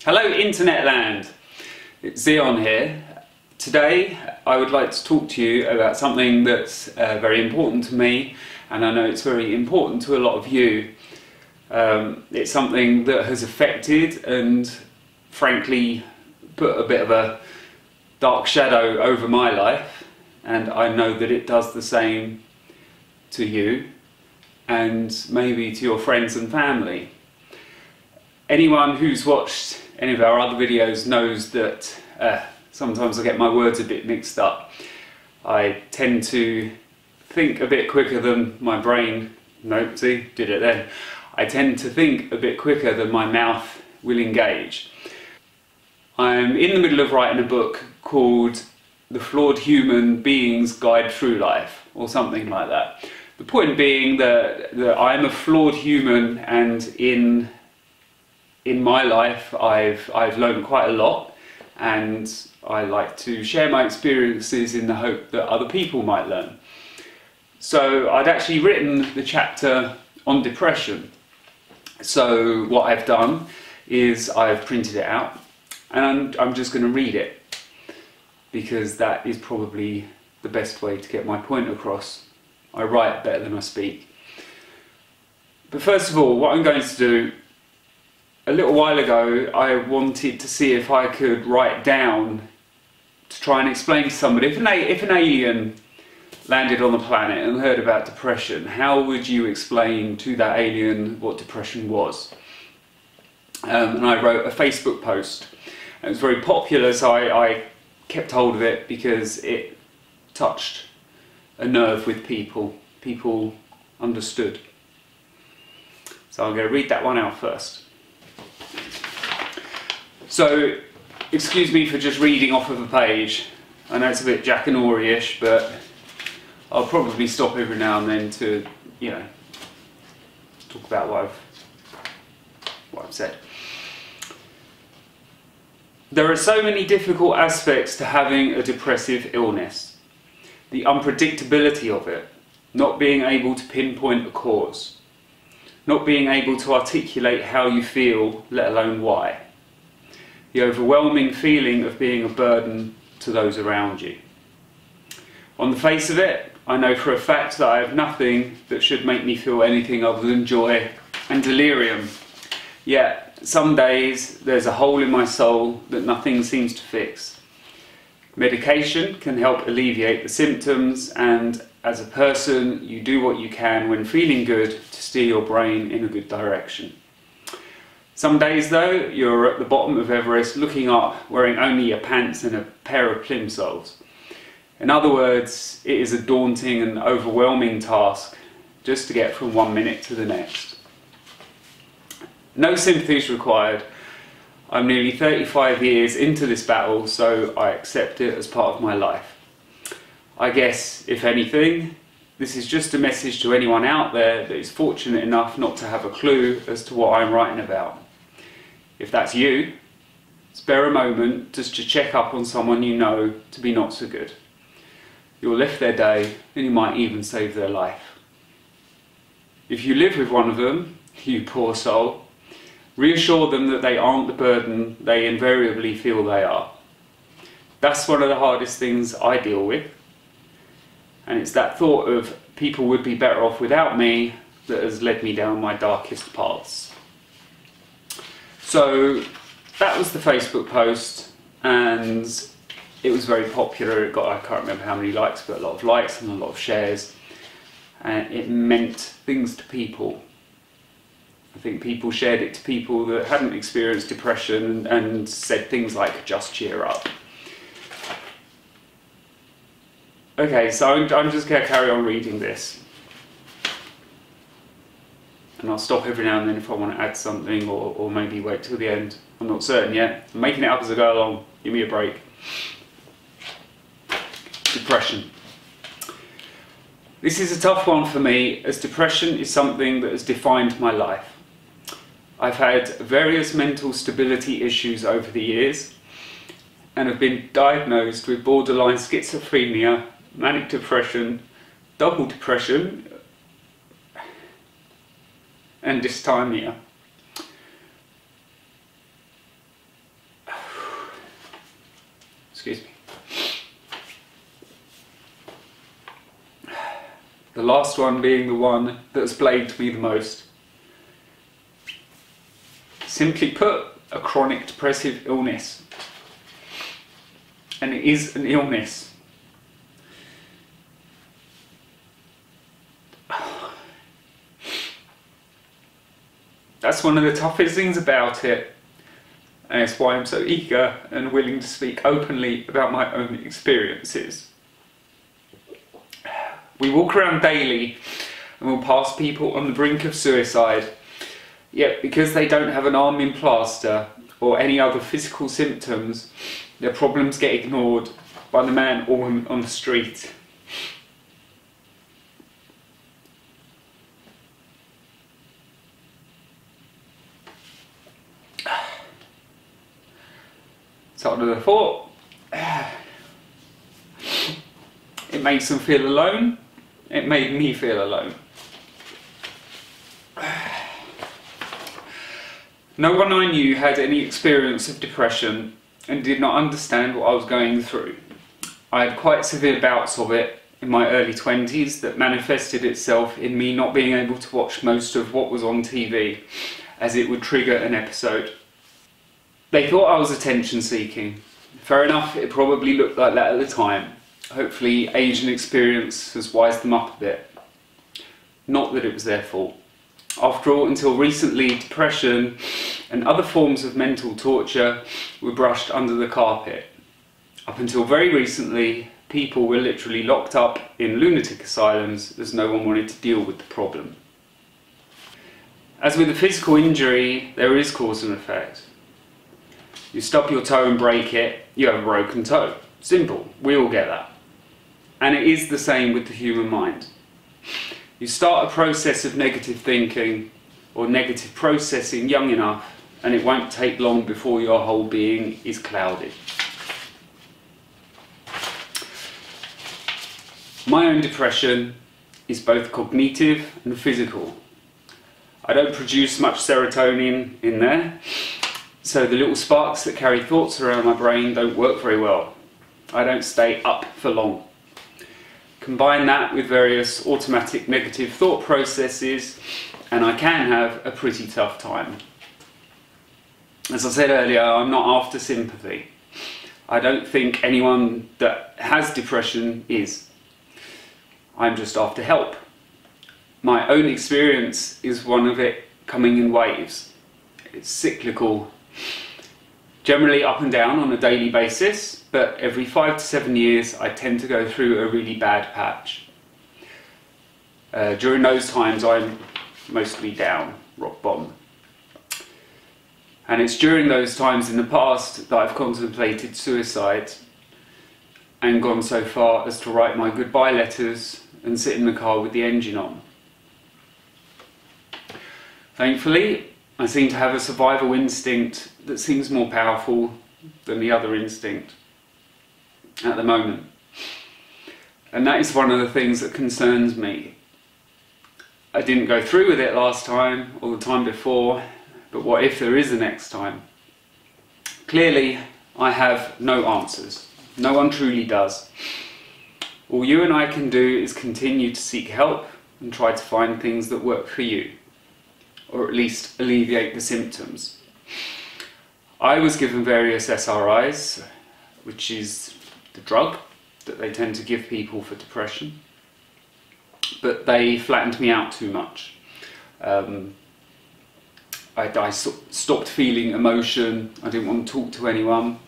Hello Internet land, it's Zion here. Today I would like to talk to you about something that's very important to me, and I know it's very important to a lot of you. It's something that has affected and frankly put a bit of a dark shadow over my life, and I know that it does the same to you and maybe to your friends and family. Anyone who's watched any of our other videos knows that sometimes I get my words a bit mixed up. I tend to think a bit quicker than my brain. No, see, did it then. I tend to think a bit quicker than my mouth will engage. I'm in the middle of writing a book called The Flawed Human Being's Guide Through Life, or something like that. The point being that I'm a flawed human, and in my life I've learned quite a lot, and I like to share my experiences in the hope that other people might learn. So I'd actually written the chapter on depression. So what I've done is I've printed it out, and I'm just going to read it, because that is probably the best way to get my point across. I write better than I speak. But first of all, what I'm going to do, a little while ago I wanted to see if I could write down, to try and explain to somebody, if an alien landed on the planet and heard about depression, how would you explain to that alien what depression was? And I wrote a Facebook post. It was very popular, so I kept hold of it because it touched a nerve with people. People understood. So I'm going to read that one out first. So, excuse me for just reading off of a page. I know it's a bit Jack and Ori-ish, but I'll probably stop every now and then to, you know, talk about what I've said. There are so many difficult aspects to having a depressive illness. The unpredictability of it, not being able to pinpoint a cause, not being able to articulate how you feel, let alone why. The overwhelming feeling of being a burden to those around you. On the face of it, I know for a fact that I have nothing that should make me feel anything other than joy and delirium. Yet, some days there's a hole in my soul that nothing seems to fix. Medication can help alleviate the symptoms, and as a person you do what you can when feeling good to steer your brain in a good direction. Some days though, you're at the bottom of Everest looking up, wearing only your pants and a pair of plimsolls. In other words, it is a daunting and overwhelming task just to get from one minute to the next. No sympathy is required. I'm nearly 35 years into this battle, so I accept it as part of my life. I guess, if anything, this is just a message to anyone out there that is fortunate enough not to have a clue as to what I'm writing about. If that's you, spare a moment just to check up on someone you know to be not so good. You'll lift their day, and you might even save their life. If you live with one of them, you poor soul, reassure them that they aren't the burden they invariably feel they are. That's one of the hardest things I deal with, and it's that thought of people would be better off without me that has led me down my darkest paths. So that was the Facebook post, and it was very popular. It got, I can't remember how many likes, but a lot of likes and a lot of shares, and it meant things to people. I think people shared it to people that hadn't experienced depression and said things like, just cheer up. Okay, so I'm just going to carry on reading this. And I'll stop every now and then if I want to add something, or maybe wait till the end. I'm not certain yet. I'm making it up as I go along. Give me a break. Depression. This is a tough one for me, as depression is something that has defined my life. I've had various mental stability issues over the years, and have been diagnosed with borderline schizophrenia, manic depression, double depression, and dysthymia. Excuse me. The last one being the one that's plagued me the most. Simply put, a chronic depressive illness. And it is an illness. That's one of the toughest things about it, and it's why I'm so eager and willing to speak openly about my own experiences. We walk around daily and we'll pass people on the brink of suicide, yet because they don't have an arm in plaster or any other physical symptoms, their problems get ignored by the man or woman on the street. So what I thought, it makes them feel alone. It made me feel alone. No one I knew had any experience of depression and did not understand what I was going through. I had quite severe bouts of it in my early 20s that manifested itself in me not being able to watch most of what was on TV, as it would trigger an episode. They thought I was attention seeking. Fair enough, it probably looked like that at the time. Hopefully age and experience has wised them up a bit. Not that it was their fault. After all, until recently, depression and other forms of mental torture were brushed under the carpet. Up until very recently, people were literally locked up in lunatic asylums as no one wanted to deal with the problem. As with a physical injury, there is cause and effect. You stub your toe and break it, you have a broken toe. Simple, we all get that. And it is the same with the human mind. You start a process of negative thinking or negative processing young enough, and it won't take long before your whole being is clouded. My own depression is both cognitive and physical. I don't produce much serotonin in there, so the little sparks that carry thoughts around my brain don't work very well. I don't stay up for long. Combine that with various automatic negative thought processes and I can have a pretty tough time. As I said earlier, I'm not after sympathy. I don't think anyone that has depression is. I'm just after help. My own experience is one of it coming in waves. It's cyclical, generally up and down on a daily basis, but every 5 to 7 years I tend to go through a really bad patch. During those times I'm mostly down, rock bottom. And it's during those times in the past that I've contemplated suicide and gone so far as to write my goodbye letters and sit in the car with the engine on. Thankfully, I seem to have a survival instinct that seems more powerful than the other instinct at the moment. And that is one of the things that concerns me. I didn't go through with it last time or the time before, but what if there is a next time? Clearly, I have no answers. No one truly does. All you and I can do is continue to seek help and try to find things that work for you, or at least alleviate the symptoms. I was given various SRIs, which is the drug that they tend to give people for depression, but they flattened me out too much. I stopped feeling emotion, I didn't want to talk to anyone.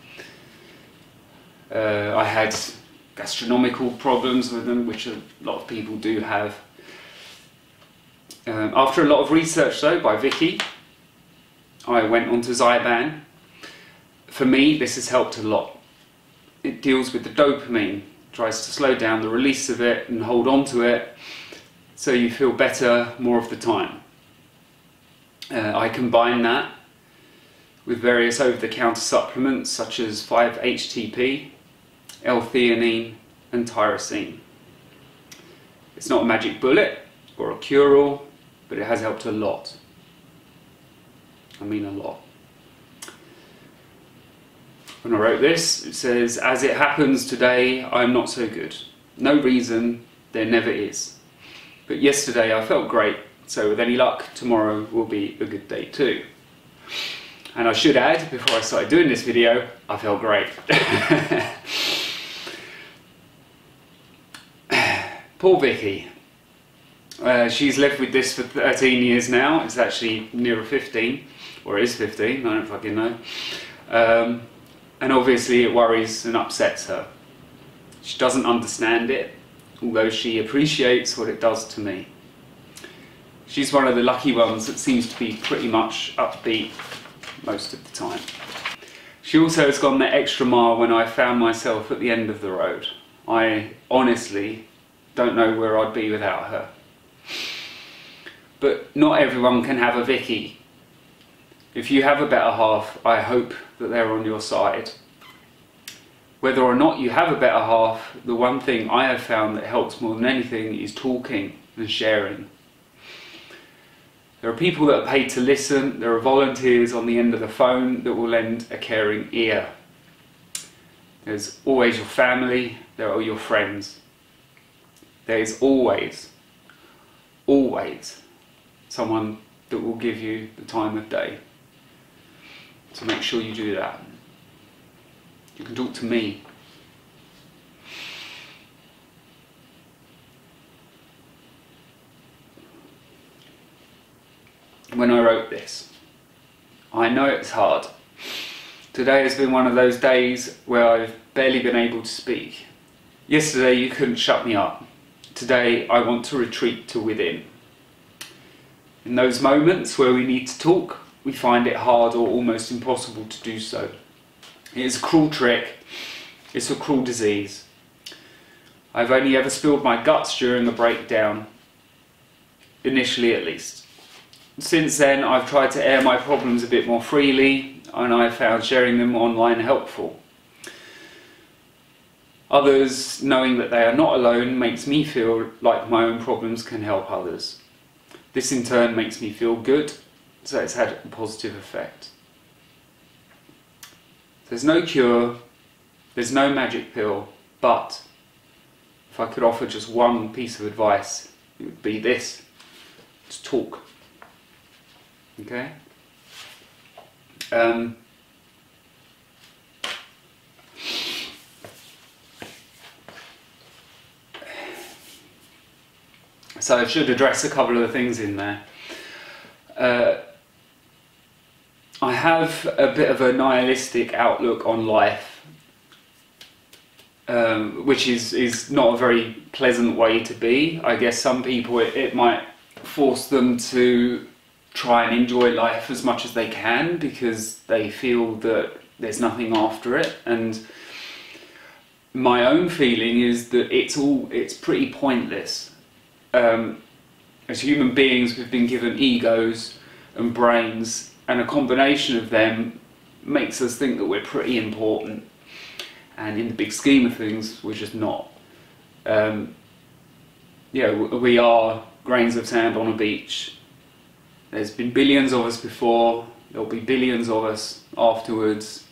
I had gastronomical problems with them, which a lot of people do have. After a lot of research though by Vicky, I went on to Zyban. For me, this has helped a lot. It deals with the dopamine, tries to slow down the release of it and hold on to it so you feel better more of the time. I combine that with various over-the-counter supplements such as 5-HTP, L-theanine and tyrosine. It's not a magic bullet or a cure-all, but it has helped a lot. I mean a lot. When I wrote this, it says, "As it happens today, I'm not so good. No reason, there never is. But yesterday I felt great, so with any luck, tomorrow will be a good day too." And I should add, before I started doing this video, I felt great. Poor Vicky. She's lived with this for 13 years now. It's actually nearer 15, or it is 15, I don't fucking know. And obviously it worries and upsets her. She doesn't understand it, although she appreciates what it does to me. She's one of the lucky ones that seems to be pretty much upbeat most of the time. She also has gone the extra mile when I found myself at the end of the road. I honestly don't know where I'd be without her. But not everyone can have a Vicky. If you have a better half, I hope that they're on your side. Whether or not you have a better half, the one thing I have found that helps more than anything is talking and sharing. There are people that are paid to listen, there are volunteers on the end of the phone that will lend a caring ear. There's always your family, there are your friends. There is always someone that will give you the time of day. So make sure you do that. You can talk to me. When I wrote this, I know it's hard. Today has been one of those days where I've barely been able to speak. Yesterday you couldn't shut me up. Today I want to retreat to within. In those moments where we need to talk, we find it hard or almost impossible to do so. It is a cruel trick. It's a cruel disease. I've only ever spilled my guts during a breakdown, initially at least. Since then, I've tried to air my problems a bit more freely, and I've found sharing them online helpful. Others, knowing that they are not alone, makes me feel like my own problems can help others. This in turn makes me feel good, so it's had a positive effect. There's no cure, there's no magic pill, but if I could offer just one piece of advice, it would be this: to talk. Okay? So I should address a couple of the things in there. I have a bit of a nihilistic outlook on life, which is not a very pleasant way to be. I guess some people, it might force them to try and enjoy life as much as they can because they feel that there's nothing after it. And my own feeling is that it's pretty pointless. As human beings, we've been given egos and brains, and a combination of them makes us think that we're pretty important, and in the big scheme of things we're just not. We are grains of sand on a beach. There's been billions of us before, there'll be billions of us afterwards.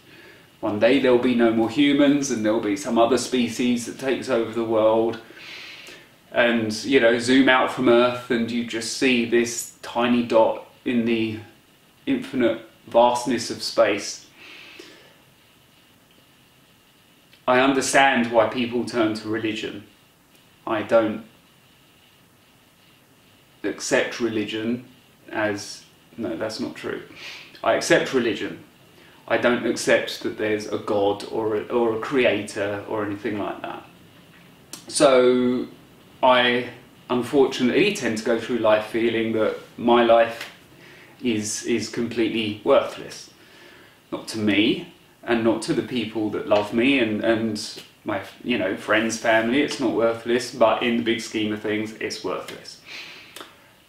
One day there'll be no more humans and there'll be some other species that takes over the world. And zoom out from Earth and you just see this tiny dot in the infinite vastness of space. I understand why people turn to religion. I don't accept religion as... no, that's not true. I accept religion. I don't accept that there's a God or a creator or anything like that. So I unfortunately tend to go through life feeling that my life is completely worthless. Not to me, and not to the people that love me and my friends, family. It's not worthless, but in the big scheme of things, it's worthless.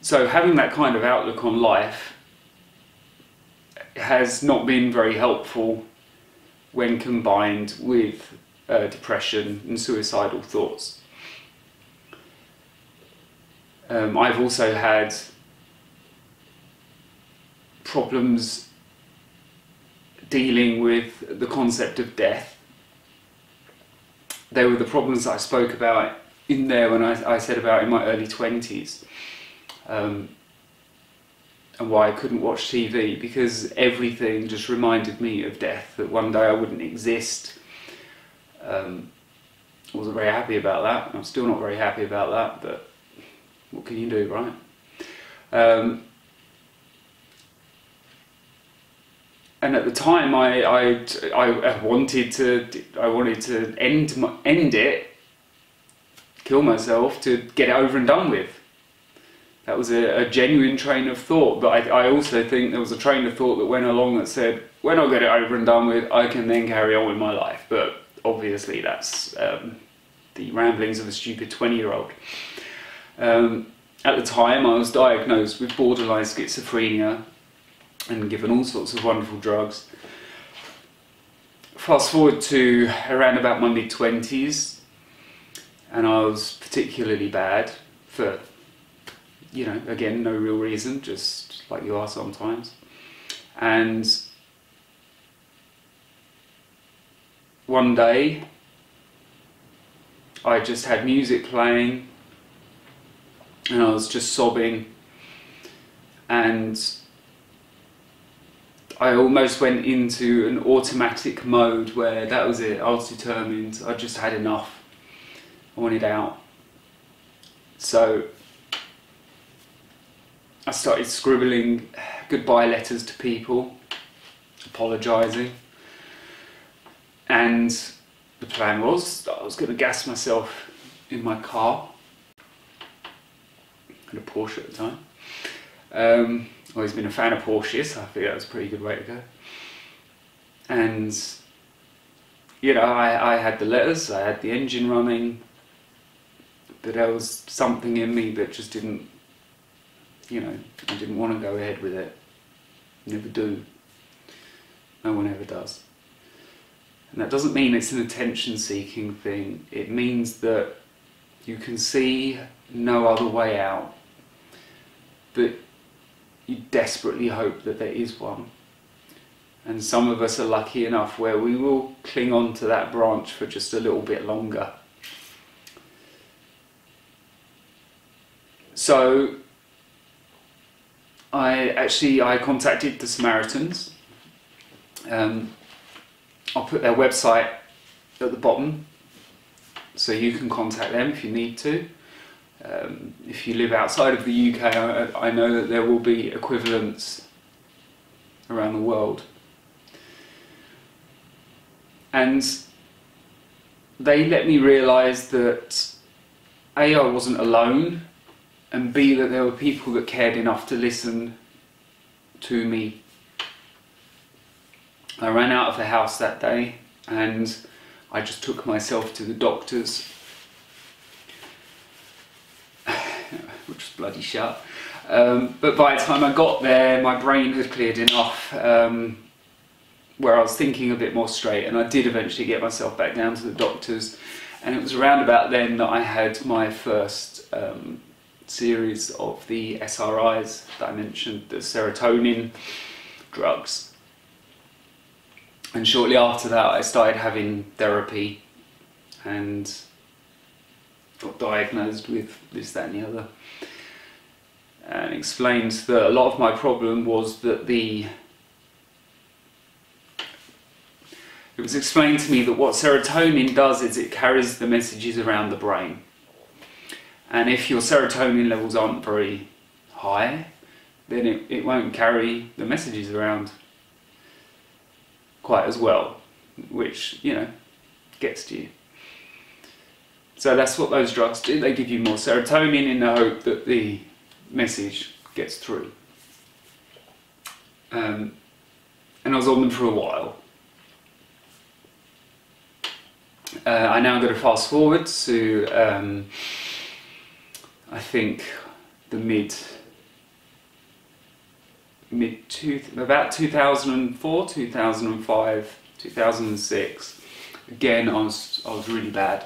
So having that kind of outlook on life has not been very helpful when combined with depression and suicidal thoughts. I've also had problems dealing with the concept of death. They were the problems that I spoke about in there when I said about in my early 20s. And why I couldn't watch TV, because everything just reminded me of death, that one day I wouldn't exist. I wasn't very happy about that. I'm still not very happy about that, but what can you do, right? And at the time, I wanted to end it, kill myself, to get it over and done with. That was a genuine train of thought, but I also think there was a train of thought that went along that said, when I get it over and done with, I can then carry on with my life. But obviously that's the ramblings of a stupid 20-year-old. At the time, I was diagnosed with borderline schizophrenia and given all sorts of wonderful drugs. Fast forward to around about my mid-20s, and I was particularly bad for, you know, again, no real reason, just like you are sometimes. And one day, I just had music playing, and I was just sobbing, and I almost went into an automatic mode where that was it. I was determined. I just had enough. I wanted out. So I started scribbling goodbye letters to people, apologising, and the plan was I was going to gas myself in my car. I had a Porsche at the time. Always been a fan of Porsches, I think that was a pretty good way to go. And, you know, I had the letters, I had the engine running, but there was something in me that just didn't, you know, I didn't want to go ahead with it. Never do. No one ever does. And that doesn't mean it's an attention-seeking thing. It means that you can see no other way out, but you desperately hope that there is one. And some of us are lucky enough where we will cling on to that branch for just a little bit longer. So I contacted the Samaritans. I'll put their website at the bottom so you can contact them if you need to. If you live outside of the UK, I know that there will be equivalents around the world. And they let me realise that A, I wasn't alone, and B, that there were people that cared enough to listen to me. I ran out of the house that day and I just took myself to the doctors, which was bloody shut. But by the time I got there, my brain had cleared enough where I was thinking a bit more straight, and I did eventually get myself back down to the doctors. And it was around about then that I had my first series of the SRIs that I mentioned, the serotonin drugs. And shortly after that I started having therapy and got diagnosed with this, that and the other. And explained that a lot of my problem was that it was explained to me that what serotonin does is it carries the messages around the brain. And if your serotonin levels aren't very high, then it won't carry the messages around quite as well, which, you know, gets to you. So that's what those drugs do. They give you more serotonin in the hope that the message gets through. And I was on them for a while. I now go to fast forward to I think the about 2004, 2005, 2006. Again, I was really bad,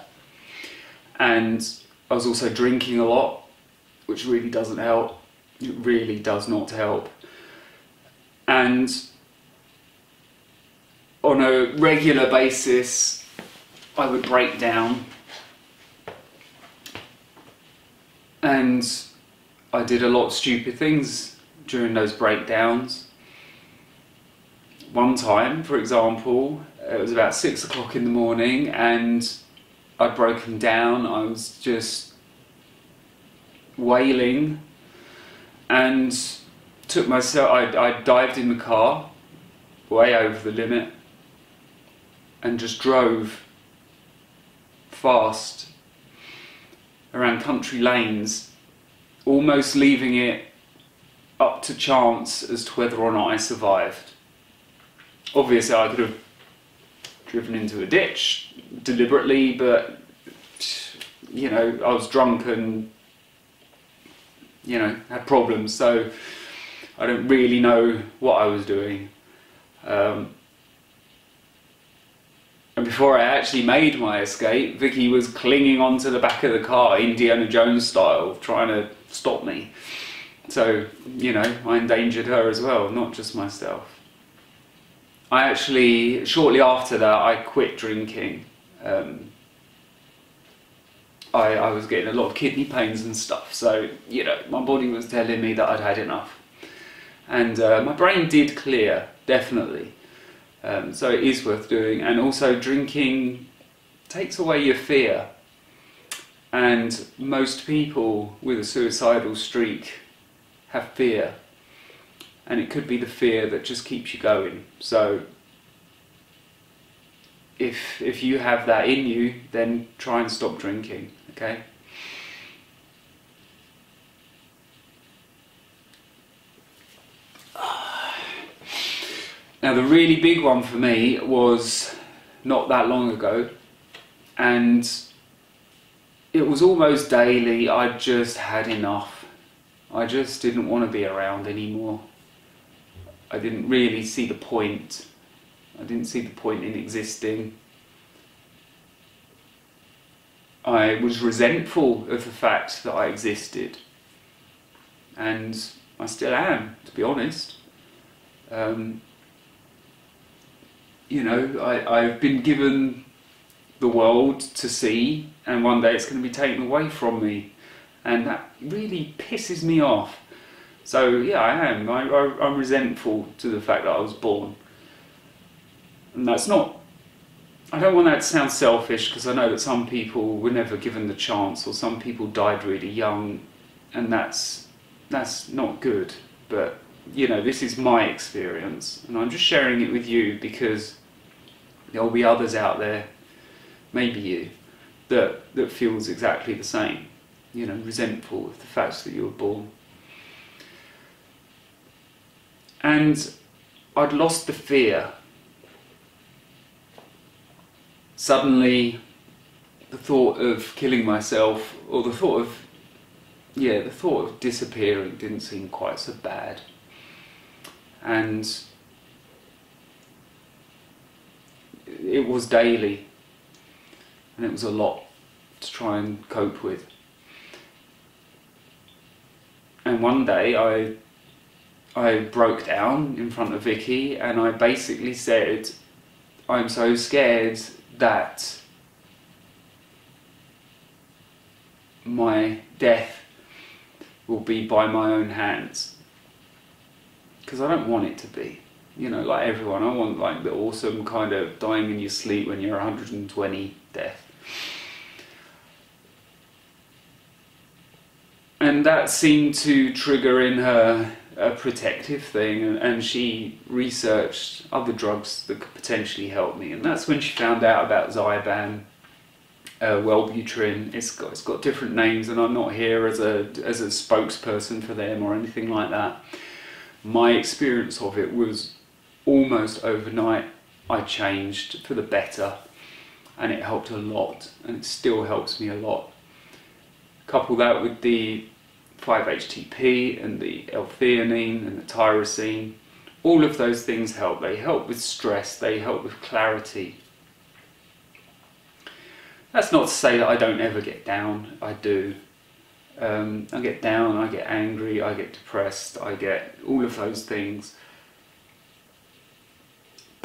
and I was also drinking a lot, which really doesn't help. It really does not help. And on a regular basis I would break down, and I did a lot of stupid things during those breakdowns. One time, for example, it was about 6 o'clock in the morning and I'd broken down. I was just wailing and took myself, I dived in the car way over the limit and just drove fast around country lanes, almost leaving it up to chance as to whether or not I survived. Obviously I could have driven into a ditch deliberately, but you know, I was drunk and you know, had problems, so I don't really know what I was doing. And before I actually made my escape, Vicky was clinging onto the back of the car, Indiana Jones style, trying to stop me. So, you know, I endangered her as well, not just myself. I actually, shortly after that, I quit drinking. I was getting a lot of kidney pains and stuff, so, you know, my body was telling me that I'd had enough. And my brain did clear, definitely. So it is worth doing. And also drinking takes away your fear. And most people with a suicidal streak have fear. And it could be the fear that just keeps you going. So if you have that in you, then try and stop drinking, okay? Now the really big one for me was not that long ago, and it was almost daily. I just had enough. I just didn't want to be around anymore. I didn't really see the point. I didn't see the point in existing. I was resentful of the fact that I existed, and I still am, to be honest. You know, I've been given the world to see, and one day it's going to be taken away from me, and that really pisses me off. So yeah, I am. I'm resentful to the fact that I was born. And that's not, I don't want that to sound selfish, because I know that some people were never given the chance, or some people died really young, and that's not good. But you know, this is my experience, and I'm just sharing it with you because there'll be others out there, maybe you, that feels exactly the same. You know, resentful of the fact that you were born. And I'd lost the fear. Suddenly, the thought of killing myself, or the thought of disappearing didn't seem quite so bad. And it was daily, and it was a lot to try and cope with. And one day I broke down in front of Vicky, and I basically said, I'm so scared that my death will be by my own hands. Because I don't want it to be, you know, like everyone. I want like the awesome kind of dying in your sleep when you're 120 death. And that seemed to trigger in her a protective thing, and she researched other drugs that could potentially help me. And that's when she found out about Zyban, Wellbutrin. It's got different names, and I'm not here as a spokesperson for them or anything like that. My experience of it was almost overnight. I changed for the better, and it helped a lot, and it still helps me a lot. Couple that with the 5-HTP and the L-theanine and the tyrosine, all of those things help. They help with stress, they help with clarity. That's not to say that I don't ever get down. I do. I get down, I get angry, I get depressed, I get all of those things.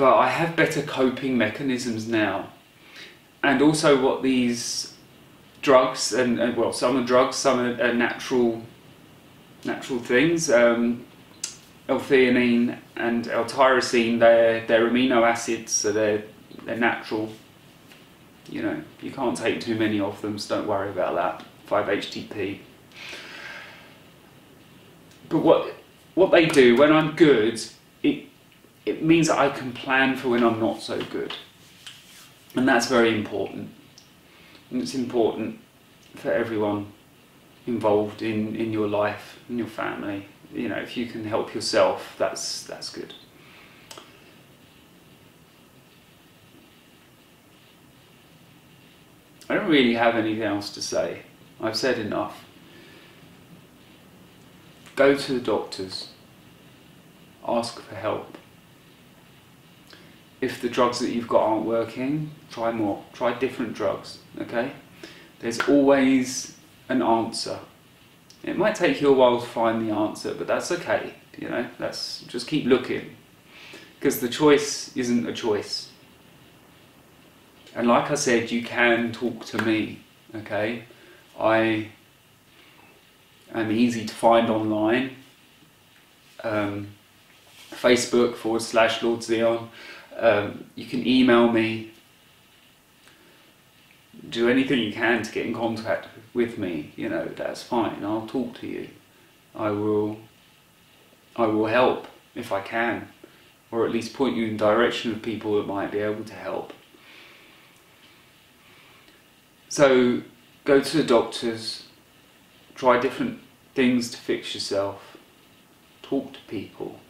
but I have better coping mechanisms now. And also what these drugs, and well, some are drugs, some are natural things. L-theanine and L-tyrosine, they're amino acids, so they're natural. You know, you can't take too many of them, so don't worry about that. 5-HTP. But what they do when I'm good, it means that I can plan for when I'm not so good, and that's very important. And it's important for everyone involved in your life, in your family. You know, if you can help yourself, that's good. I don't really have anything else to say. I've said enough. Go to the doctors. Ask for help. If the drugs that you've got aren't working, try more. Try different drugs, okay? There's always an answer. It might take you a while to find the answer, but that's okay, you know? Just keep looking. Because the choice isn't a choice. And like I said, you can talk to me, okay? I am easy to find online. Facebook /Lord Zeon. You can email me. Do anything you can to get in contact with me, you know, that's fine. I'll talk to you. I will help if I can, or at least point you in the direction of people that might be able to help. So go to the doctors, try different things to fix yourself, talk to people,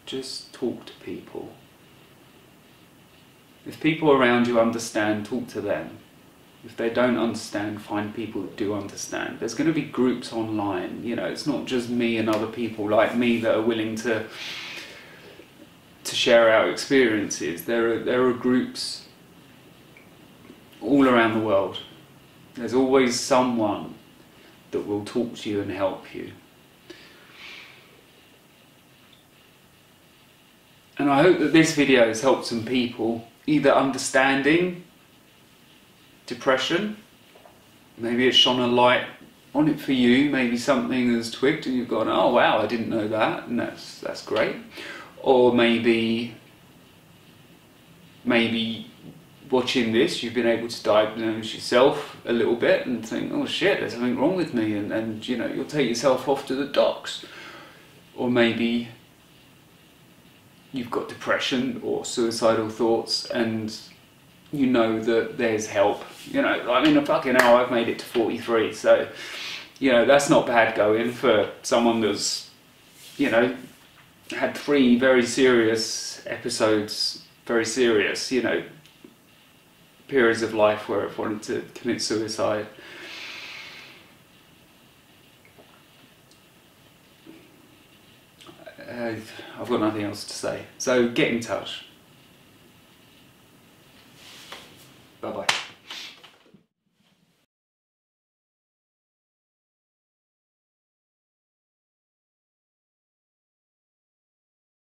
just talk to people. If people around you understand, talk to them. If they don't understand, find people that do understand. There's going to be groups online, you know, it's not just me and other people like me that are willing to share our experiences. There are groups all around the world. There's always someone that will talk to you and help you. And I hope that this video has helped some people either understanding depression, maybe it's shone a light on it for you, maybe something has twigged and you've gone, oh wow, I didn't know that, and that's great. Or maybe watching this, you've been able to diagnose yourself a little bit and think, oh shit, there's something wrong with me, and you know, you'll take yourself off to the docs. Or maybe you've got depression or suicidal thoughts and you know that there's help. You know, I mean, fucking hell, I've made it to 43, so, you know, that's not bad going for someone that's, you know, had 3 very serious episodes, very serious, you know, periods of life where I've wanted to commit suicide. I've got nothing else to say, so get in touch. Bye bye.